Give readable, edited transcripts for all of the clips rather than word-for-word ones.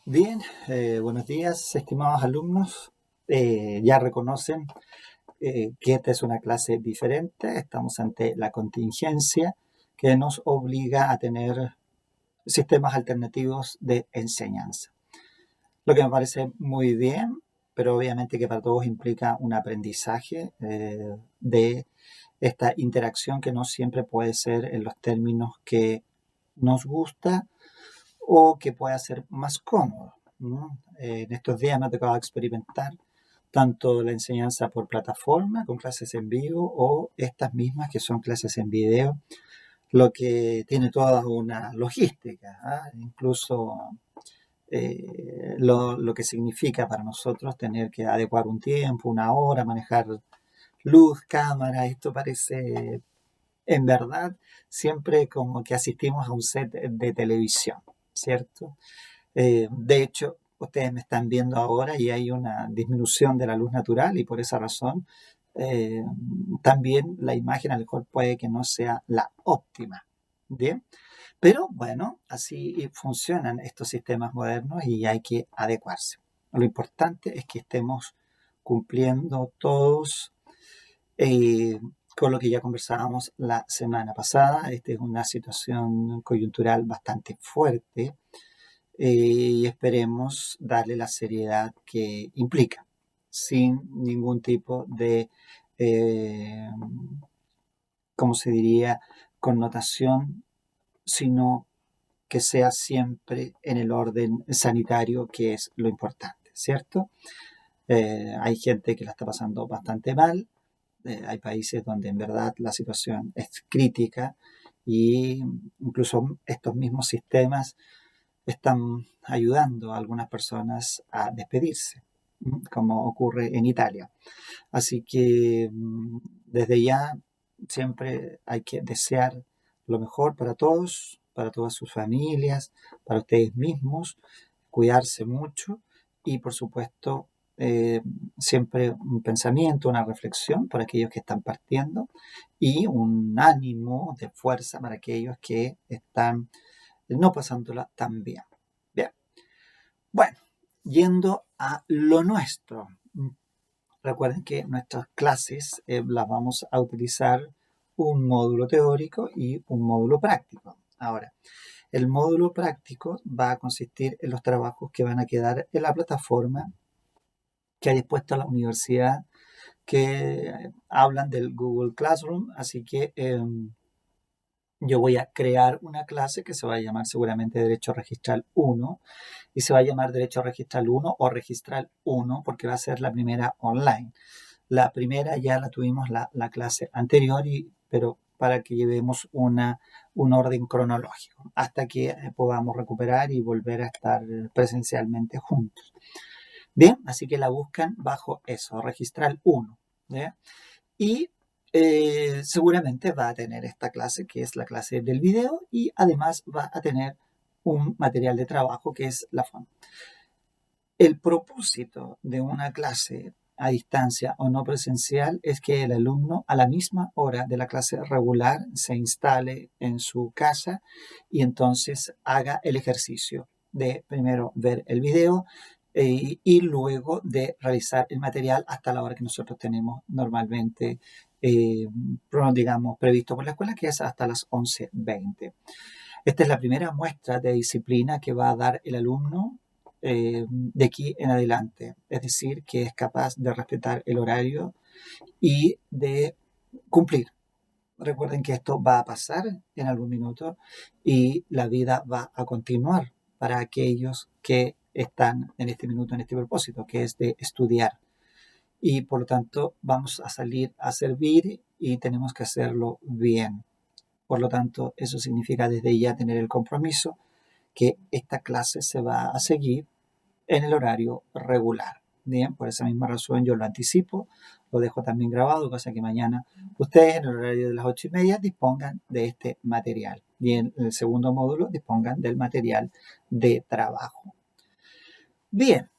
Bien, buenos días, estimados alumnos. Ya reconocen que esta es una clase diferente. Estamos ante la contingencia que nos obliga a tener sistemas alternativos de enseñanza. Lo que me parece muy bien, pero obviamente que para todos implica un aprendizaje de esta interacción que no siempre puede ser en los términos que nos gusta o que pueda ser más cómodo, ¿no? En estos días me ha tocado experimentar tanto la enseñanza por plataforma, con clases en vivo, o estas mismas que son clases en video, lo que tiene toda una logística, ¿ah? Incluso lo que significa para nosotros tener que adecuar un tiempo, una hora, manejar luz, cámara, esto parece en verdad siempre como que asistimos a un set de televisión, ¿cierto? De hecho, ustedes me están viendo ahora y hay una disminución de la luz natural y por esa razón eh, también la imagen a lo mejor puede que no sea la óptima. Bien, pero bueno, así funcionan estos sistemas modernos y hay que adecuarse. Lo importante es que estemos cumpliendo todos eh, con lo que ya conversábamos la semana pasada. Esta es una situación coyuntural bastante fuerte y esperemos darle la seriedad que implica, sin ningún tipo de, eh, ¿cómo se diría?, connotación, sino que sea siempre en el orden sanitario, que es lo importante, ¿cierto? Hay gente que la está pasando bastante mal, hay países donde en verdad la situación es crítica y incluso estos mismos sistemas están ayudando a algunas personas a despedirse, como ocurre en Italia. Así que desde ya siempre hay que desear lo mejor para todos, para todas sus familias, para ustedes mismos, cuidarse mucho y por supuesto siempre un pensamiento, una reflexión para aquellos que están partiendo y un ánimo de fuerza para aquellos que están no pasándola tan bien. Bien, bueno, yendo a lo nuestro. Recuerden que nuestras clases las vamos a utilizar un módulo teórico y un módulo práctico. Ahora, el módulo práctico va a consistir en los trabajos que van a quedar en la plataforma que ha dispuesto la universidad que hablan del Google Classroom, así que yo voy a crear una clase que se va a llamar seguramente Derecho Registral 1 y se va a llamar Derecho Registral 1 o Registral 1 porque va a ser la primera online. La primera ya la tuvimos la clase anterior, pero para que llevemos un orden cronológico hasta que podamos recuperar y volver a estar presencialmente juntos. Bien, así que la buscan bajo eso, Registral 1. ¿Ya? Y seguramente va a tener esta clase que es la clase del video y además va a tener un material de trabajo que es la FON. El propósito de una clase a distancia o no presencial es que el alumno a la misma hora de la clase regular se instale en su casa y entonces haga el ejercicio de primero ver el video y luego de realizar el material hasta la hora que nosotros tenemos normalmente, eh, digamos, previsto por la escuela, que es hasta las 11:20. Esta es la primera muestra de disciplina que va a dar el alumno de aquí en adelante. Es decir, que es capaz de respetar el horario y de cumplir. Recuerden que esto va a pasar en algún minuto y la vida va a continuar para aquellos que están en este minuto, en este propósito, que es de estudiar. Y por lo tanto vamos a salir a servir y tenemos que hacerlo bien. Por lo tanto, eso significa desde ya tener el compromiso que esta clase se va a seguir en el horario regular. Bien, por esa misma razón yo lo anticipo, lo dejo también grabado, cosa que mañana ustedes en el horario de las 8:30 dispongan de este material y en el segundo módulo dispongan del material de trabajo. Bien,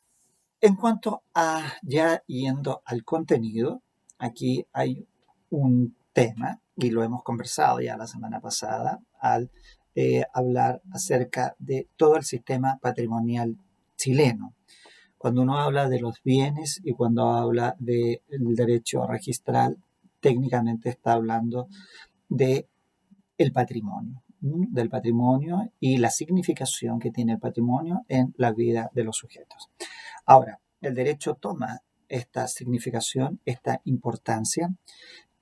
en cuanto a ya yendo al contenido, aquí hay un tema y lo hemos conversado ya la semana pasada al hablar acerca de todo el sistema patrimonial chileno. Cuando uno habla de los bienes y cuando habla del derecho registral, técnicamente está hablando de el patrimonio, del patrimonio y la significación que tiene el patrimonio en la vida de los sujetos. Ahora, el derecho toma esta significación, esta importancia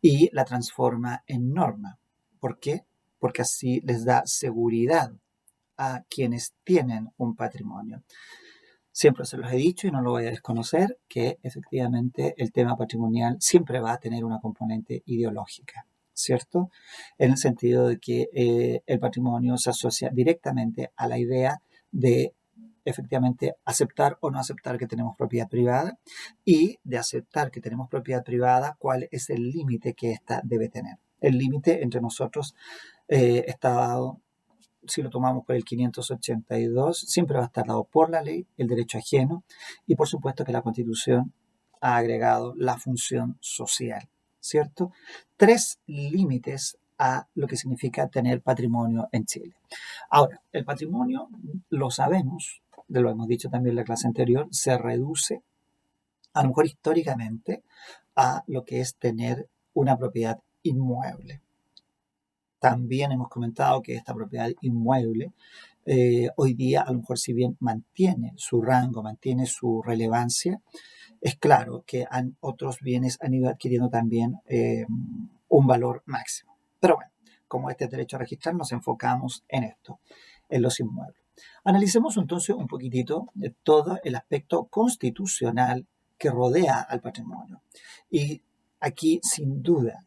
y la transforma en norma. ¿Por qué? Porque así les da seguridad a quienes tienen un patrimonio. Siempre se los he dicho y no lo voy a desconocer, que efectivamente el tema patrimonial siempre va a tener una componente ideológica, ¿cierto? En el sentido de que el patrimonio se asocia directamente a la idea de efectivamente aceptar o no aceptar que tenemos propiedad privada y de aceptar que tenemos propiedad privada, cuál es el límite que ésta debe tener. El límite entre nosotros está dado, si lo tomamos por el 582, siempre va a estar dado por la ley, el derecho ajeno y por supuesto que la Constitución ha agregado la función social, ¿cierto? 3 límites a lo que significa tener patrimonio en Chile. Ahora, el patrimonio, lo sabemos, lo hemos dicho también en la clase anterior, se reduce, a lo mejor históricamente, a lo que es tener una propiedad inmueble. También hemos comentado que esta propiedad inmueble hoy día, a lo mejor si bien mantiene su rango, mantiene su relevancia, es claro que otros bienes han ido adquiriendo también un valor máximo. Pero bueno, como este derecho a registrar, nos enfocamos en esto, en los inmuebles. Analicemos entonces un poquitito de todo el aspecto constitucional que rodea al patrimonio. Y aquí, sin duda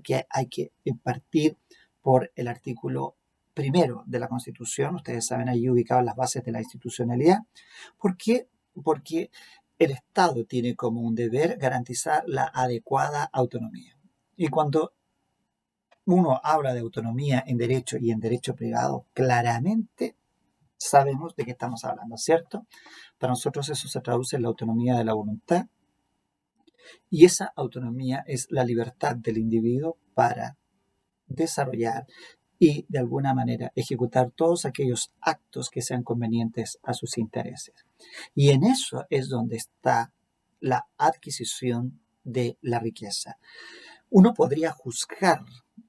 que hay que partir por el artículo primero de la Constitución. Ustedes saben, ahí ubicadas las bases de la institucionalidad. ¿Por qué? Porque el Estado tiene como un deber garantizar la adecuada autonomía. Y cuando uno habla de autonomía en derecho y en derecho privado, claramente sabemos de qué estamos hablando, ¿cierto? Para nosotros eso se traduce en la autonomía de la voluntad y esa autonomía es la libertad del individuo para desarrollar y de alguna manera ejecutar todos aquellos actos que sean convenientes a sus intereses. Y en eso es donde está la adquisición de la riqueza. Uno podría juzgar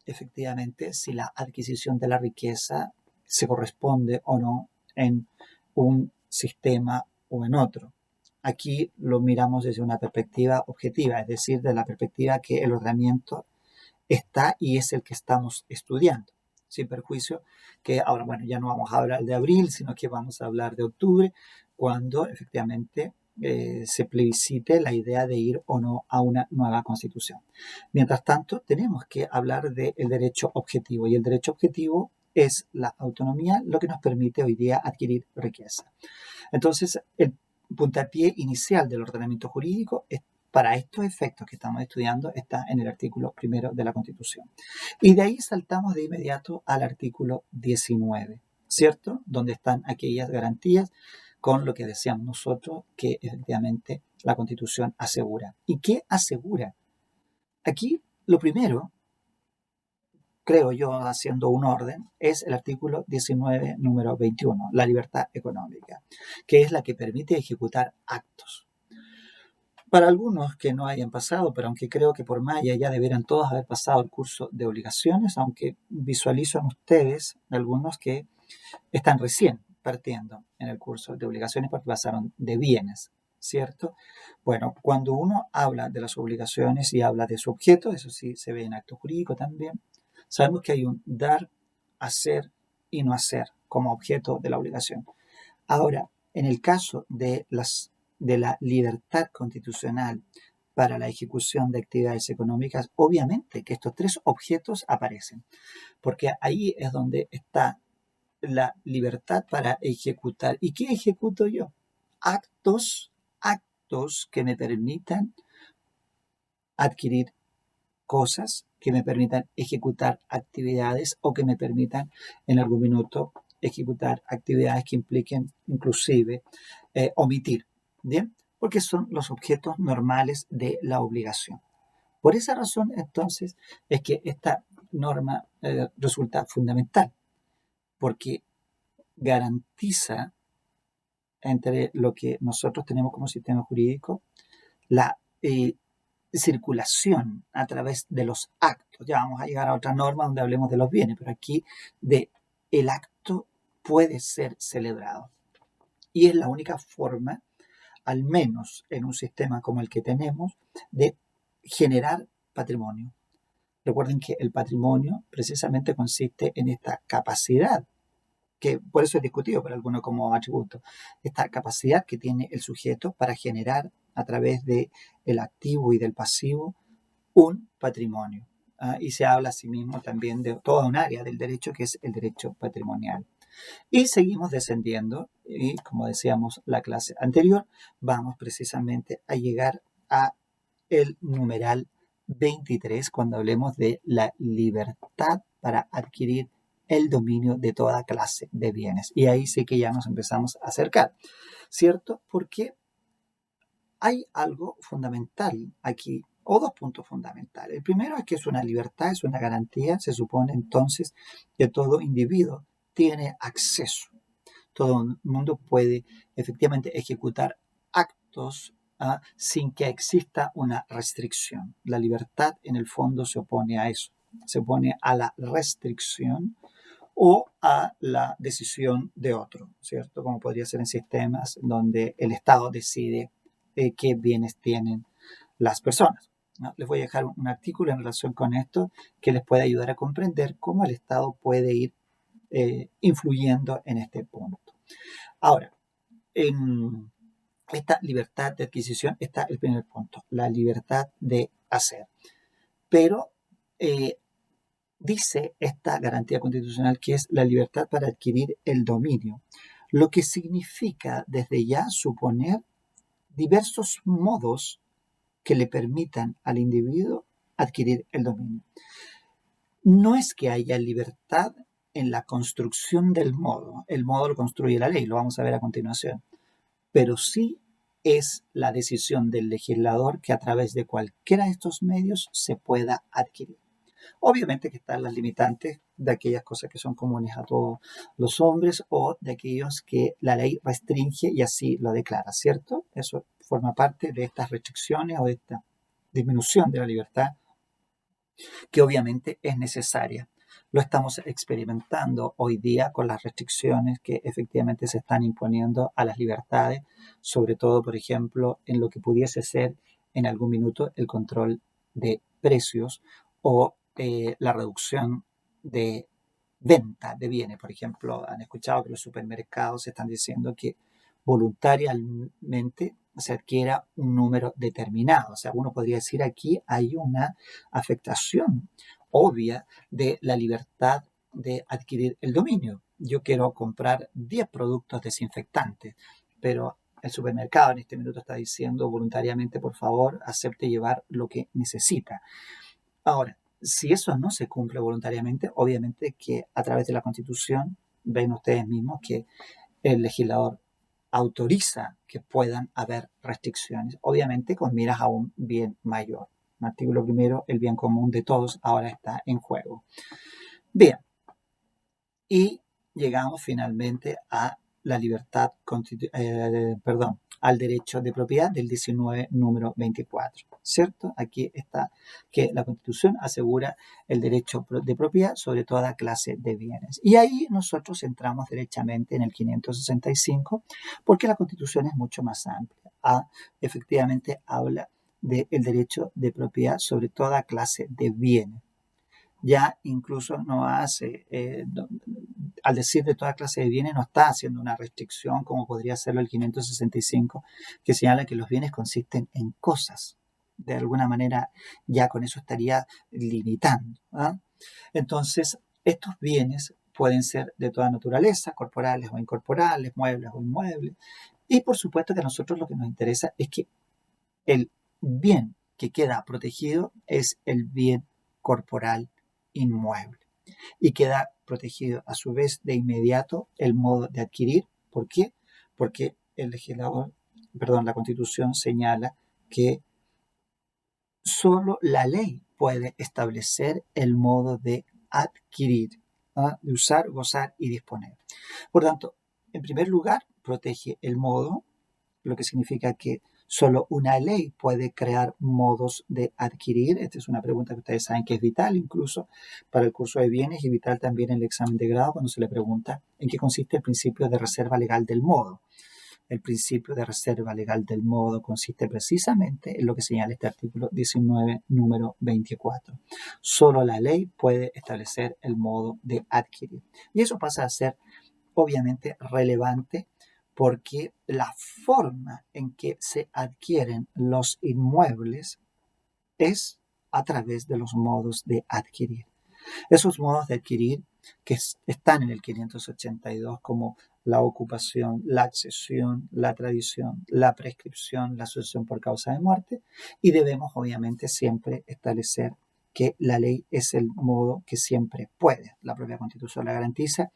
efectivamente si la adquisición de la riqueza se corresponde o no en un sistema o en otro. Aquí lo miramos desde una perspectiva objetiva, es decir, de la perspectiva que el ordenamiento está y es el que estamos estudiando, sin perjuicio que ahora, bueno, ya no vamos a hablar de abril, sino que vamos a hablar de octubre, cuando efectivamente se plebiscite la idea de ir o no a una nueva constitución. Mientras tanto, tenemos que hablar del derecho objetivo y el derecho objetivo es la autonomía, lo que nos permite hoy día adquirir riqueza. Entonces, el puntapié inicial del ordenamiento jurídico es para estos efectos que estamos estudiando está en el artículo primero de la Constitución. Y de ahí saltamos de inmediato al artículo 19, ¿cierto? Donde están aquellas garantías con lo que decíamos nosotros que efectivamente la Constitución asegura. ¿Y qué asegura? Aquí lo primero, creo yo, haciendo un orden, es el artículo 19, número 21, la libertad económica, que es la que permite ejecutar actos. Para algunos que no hayan pasado, pero aunque creo que por Maya ya deberían todos haber pasado el curso de obligaciones, aunque visualizo en ustedes algunos que están recién partiendo en el curso de obligaciones porque pasaron de bienes, ¿cierto? Bueno, cuando uno habla de las obligaciones y habla de su objeto, eso sí se ve en acto jurídico también, sabemos que hay un dar, hacer y no hacer como objeto de la obligación. Ahora, en el caso de la libertad constitucional para la ejecución de actividades económicas, obviamente que estos 3 objetos aparecen, porque ahí es donde está la libertad para ejecutar. ¿Y qué ejecuto yo? Actos que me permitan adquirir cosas, que me permitan ejecutar actividades o que me permitan en algún minuto ejecutar actividades que impliquen inclusive omitir, ¿bien? Porque son los objetos normales de la obligación. Por esa razón, entonces, es que esta norma resulta fundamental, porque garantiza entre lo que nosotros tenemos como sistema jurídico, la circulación a través de los actos. Ya vamos a llegar a otra norma donde hablemos de los bienes, pero aquí de el acto puede ser celebrado. Y es la única forma, al menos en un sistema como el que tenemos, de generar patrimonio. Recuerden que el patrimonio precisamente consiste en esta capacidad, que por eso es discutido por algunos como atributo, esta capacidad que tiene el sujeto para generar a través del activo y del pasivo un patrimonio. Y se habla asimismo también de toda un área del derecho que es el derecho patrimonial. Y seguimos descendiendo y como decíamos la clase anterior, vamos precisamente a llegar a el numeral 23 cuando hablemos de la libertad para adquirir el dominio de toda clase de bienes. Y ahí sí que ya nos empezamos a acercar, ¿cierto? Porque hay algo fundamental aquí, o dos puntos fundamentales. El primero es que es una libertad, es una garantía, se supone entonces que todo individuo tiene acceso. Todo el mundo puede efectivamente ejecutar actos sin que exista una restricción. La libertad en el fondo se opone a eso, se opone a la restricción o a la decisión de otro, ¿cierto? Como podría ser en sistemas donde el Estado decide qué bienes tienen las personas, ¿no? Les voy a dejar un artículo en relación con esto que les puede ayudar a comprender cómo el Estado puede ir influyendo en este punto. Ahora, en esta libertad de adquisición está el primer punto, la libertad de hacer. Pero dice esta garantía constitucional que es la libertad para adquirir el dominio, lo que significa desde ya suponer diversos modos que le permitan al individuo adquirir el dominio. No es que haya libertad en la construcción del modo, el modo lo construye la ley, lo vamos a ver a continuación, pero sí es la decisión del legislador que a través de cualquiera de estos medios se pueda adquirir. Obviamente que están las limitantes de aquellas cosas que son comunes a todos los hombres o de aquellos que la ley restringe y así lo declara, ¿cierto? Eso forma parte de estas restricciones o de esta disminución de la libertad que obviamente es necesaria. Lo estamos experimentando hoy día con las restricciones que efectivamente se están imponiendo a las libertades, sobre todo, por ejemplo, en lo que pudiese ser en algún minuto el control de precios o la reducción de venta de bienes. Por ejemplo, han escuchado que los supermercados están diciendo que voluntariamente se adquiera un número determinado. O sea, uno podría decir aquí hay una afectación obvia de la libertad de adquirir el dominio. Yo quiero comprar 10 productos desinfectantes, pero el supermercado en este minuto está diciendo voluntariamente, por favor, acepte llevar lo que necesita. Ahora, si eso no se cumple voluntariamente, obviamente que a través de la Constitución, ven ustedes mismos que el legislador autoriza que puedan haber restricciones, obviamente con miras a un bien mayor. En el artículo primero, el bien común de todos ahora está en juego. Bien, y llegamos finalmente a la libertad, al derecho de propiedad del 19, número 24, ¿cierto? Aquí está que la Constitución asegura el derecho de propiedad sobre toda clase de bienes. Y ahí nosotros entramos derechamente en el 565 porque la Constitución es mucho más amplia. Efectivamente habla del derecho de propiedad sobre toda clase de bienes. Ya incluso no hace, al decir de toda clase de bienes, no está haciendo una restricción como podría hacerlo el 565, que señala que los bienes consisten en cosas. De alguna manera ya con eso estaría limitando. Entonces, estos bienes pueden ser de toda naturaleza, corporales o incorporales, muebles o inmuebles. Y por supuesto que a nosotros lo que nos interesa es que el bien que queda protegido es el bien corporal inmueble y queda protegido a su vez de inmediato el modo de adquirir. ¿Por qué? Porque la Constitución señala que solo la ley puede establecer el modo de adquirir, de usar, gozar y disponer. Por tanto, en primer lugar, protege el modo, lo que significa que solo una ley puede crear modos de adquirir. Esta es una pregunta que ustedes saben que es vital incluso para el curso de bienes y vital también en el examen de grado cuando se le pregunta en qué consiste el principio de reserva legal del modo. El principio de reserva legal del modo consiste precisamente en lo que señala este artículo 19, número 24. Solo la ley puede establecer el modo de adquirir. Y eso pasa a ser obviamente relevante porque la forma en que se adquieren los inmuebles es a través de los modos de adquirir. Esos modos de adquirir que están en el 582 como la ocupación, la accesión, la tradición, la prescripción, la sucesión por causa de muerte, y debemos obviamente siempre establecer que la ley es el modo que siempre puede. La propia Constitución la garantiza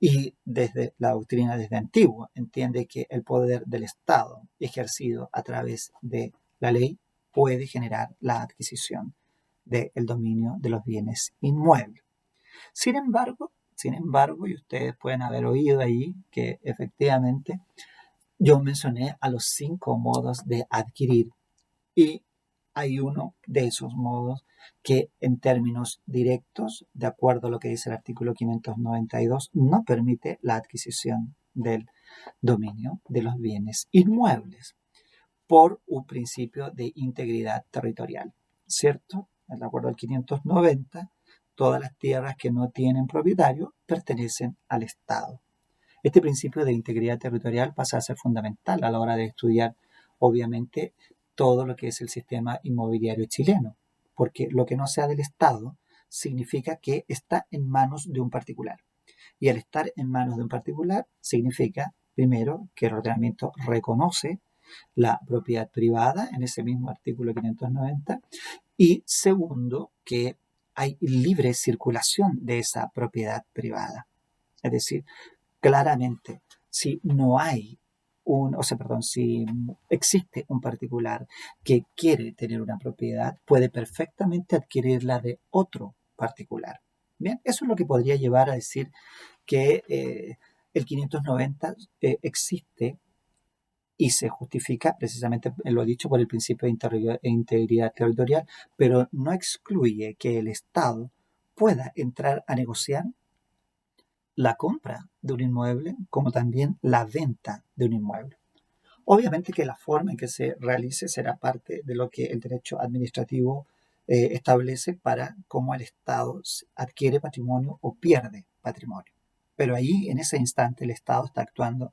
y desde la doctrina desde antiguo entiende que el poder del Estado ejercido a través de la ley puede generar la adquisición del dominio de los bienes inmuebles. Sin embargo, y ustedes pueden haber oído ahí que efectivamente yo mencioné a los 5 modos de adquirir y hay uno de esos modos que en términos directos, de acuerdo a lo que dice el artículo 592, no permite la adquisición del dominio de los bienes inmuebles por un principio de integridad territorial, ¿cierto? De acuerdo al 590, todas las tierras que no tienen propietario pertenecen al Estado. Este principio de integridad territorial pasa a ser fundamental a la hora de estudiar, obviamente, todo lo que es el sistema inmobiliario chileno, porque lo que no sea del Estado significa que está en manos de un particular. Y al estar en manos de un particular significa, primero, que el ordenamiento reconoce la propiedad privada en ese mismo artículo 590 y segundo, que hay libre circulación de esa propiedad privada. Es decir, claramente, si no hay si existe un particular que quiere tener una propiedad, puede perfectamente adquirirla de otro particular. Bien, eso es lo que podría llevar a decir que el 590 existe y se justifica precisamente, lo dicho, por el principio de integridad territorial, pero no excluye que el Estado pueda entrar a negociar la compra de un inmueble como también la venta de un inmueble. Obviamente que la forma en que se realice será parte de lo que el derecho administrativo establece para cómo el Estado adquiere patrimonio o pierde patrimonio. Pero ahí, en ese instante, el Estado está actuando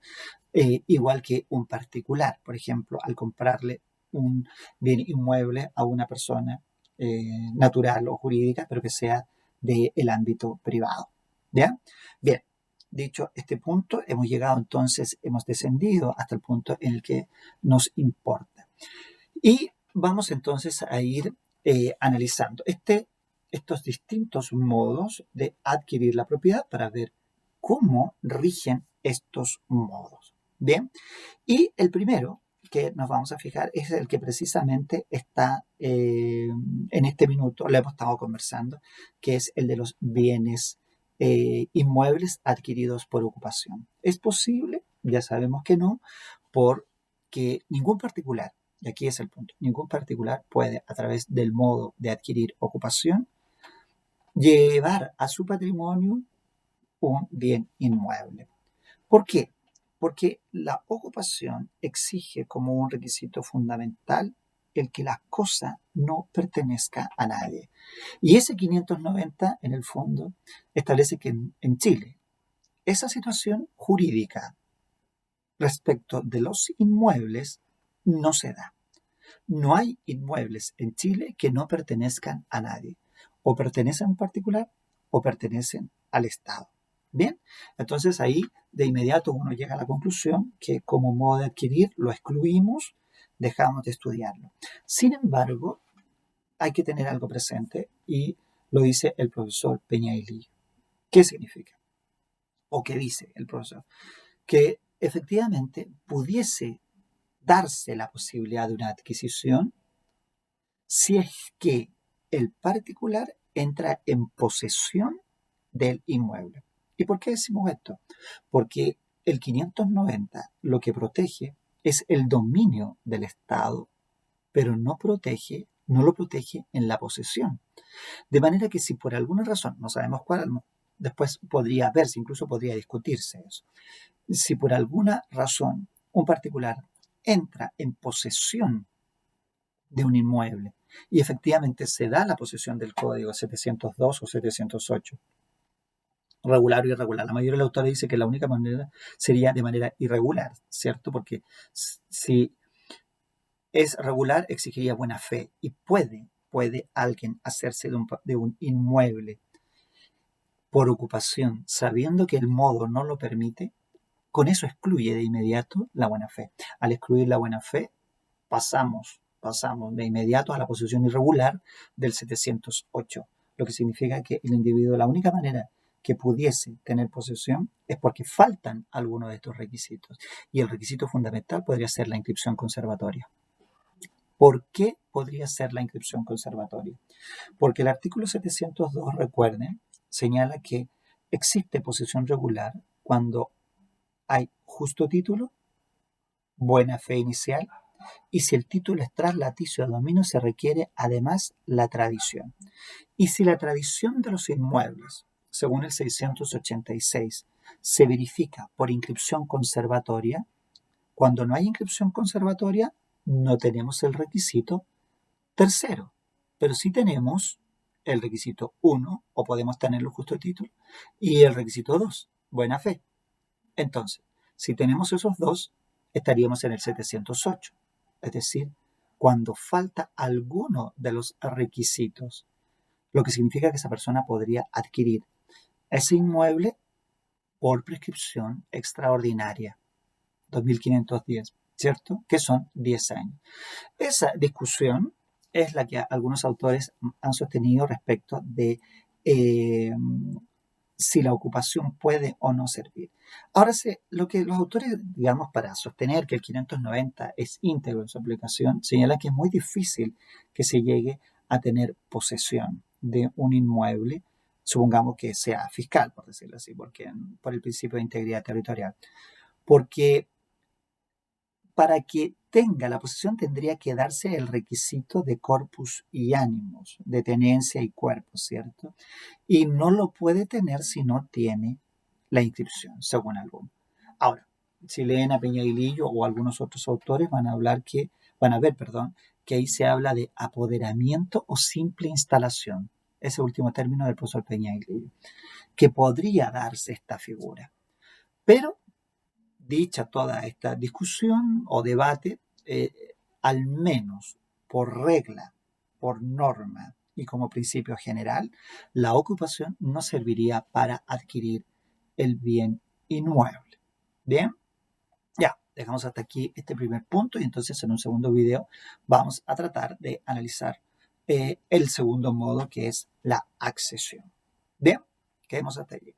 igual que un particular, por ejemplo, al comprarle un bien inmueble a una persona natural o jurídica, pero que sea del ámbito privado. ¿Ya? Bien, dicho este punto, hemos llegado entonces, hemos descendido hasta el punto en el que nos importa. Y vamos entonces a ir analizando estos distintos modos de adquirir la propiedad para ver cómo rigen estos modos. Bien, y el primero que nos vamos a fijar es el que precisamente está en este minuto, lo hemos estado conversando, que es el de los bienes inmuebles adquiridos por ocupación. ¿Es posible? Ya sabemos que no, porque ningún particular, y aquí es el punto, ningún particular puede a través del modo de adquirir ocupación llevar a su patrimonio un bien inmueble. ¿Por qué? Porque la ocupación exige como un requisito fundamental el que la cosa no pertenezca a nadie. Y ese 590, en el fondo, establece que en Chile esa situación jurídica respecto de los inmuebles no se da. No hay inmuebles en Chile que no pertenezcan a nadie. O pertenecen a un particular o pertenecen al Estado. Bien, entonces ahí de inmediato uno llega a la conclusión que como modo de adquirir lo excluimos, dejamos de estudiarlo. Sin embargo, hay que tener algo presente y lo dice el profesor Peñailí. ¿Qué significa? ¿O qué dice el profesor? Que efectivamente pudiese darse la posibilidad de una adquisición si es que el particular entra en posesión del inmueble. ¿Y por qué decimos esto? Porque el 590 lo que protege es el dominio del Estado, pero no lo protege en la posesión. De manera que si por alguna razón, no sabemos cuál, después podría verse, incluso podría discutirse eso. Si por alguna razón un particular entra en posesión de un inmueble y efectivamente se da la posesión del código 702 o 708, regular o irregular. La mayoría de los autores dice que la única manera sería de manera irregular, ¿cierto? Porque si es regular exigiría buena fe y puede alguien hacerse de un inmueble por ocupación sabiendo que el modo no lo permite. Con eso excluye de inmediato la buena fe. Al excluir la buena fe, pasamos de inmediato a la posesión irregular del 708, lo que significa que el individuo, la única manera que pudiese tener posesión es porque faltan algunos de estos requisitos. Y el requisito fundamental podría ser la inscripción conservatoria. ¿Por qué podría ser la inscripción conservatoria? Porque el artículo 702, recuerden, señala que existe posesión regular cuando hay justo título, buena fe inicial, y si el título es traslaticio de dominio se requiere además la tradición. Y si la tradición de los inmuebles, según el 686, se verifica por inscripción conservatoria, cuando no hay inscripción conservatoria no tenemos el requisito tercero, pero sí tenemos el requisito 1, o podemos tenerlo justo título, y el requisito 2, buena fe. Entonces, si tenemos esos dos, estaríamos en el 708, es decir, cuando falta alguno de los requisitos, lo que significa que esa persona podría adquirir ese inmueble por prescripción extraordinaria, 2510, ¿cierto? Que son 10 años. Esa discusión es la que algunos autores han sostenido respecto de si la ocupación puede o no servir. Ahora, lo que los autores, digamos, para sostener que el 590 es íntegro en su aplicación, señalan que es muy difícil que se llegue a tener posesión de un inmueble, supongamos que sea fiscal, por decirlo así, porque por el principio de integridad territorial. Porque para que tenga la posesión tendría que darse el requisito de corpus y ánimos, de tenencia y cuerpo, ¿cierto? Y no lo puede tener si no tiene la inscripción, según algunos. Ahora, si leen a Peñaguilillo o algunos otros autores van a ver, que ahí se habla de apoderamiento o simple instalación, ese último término del profesor Peñaguilillo, que podría darse esta figura. Pero dicha toda esta discusión o debate, al menos por regla, por norma y como principio general, la ocupación no serviría para adquirir el bien inmueble. Bien, ya, dejamos hasta aquí este primer punto y entonces en un segundo video vamos a tratar de analizar el segundo modo, que es la accesión. Bien, quedemos hasta allí.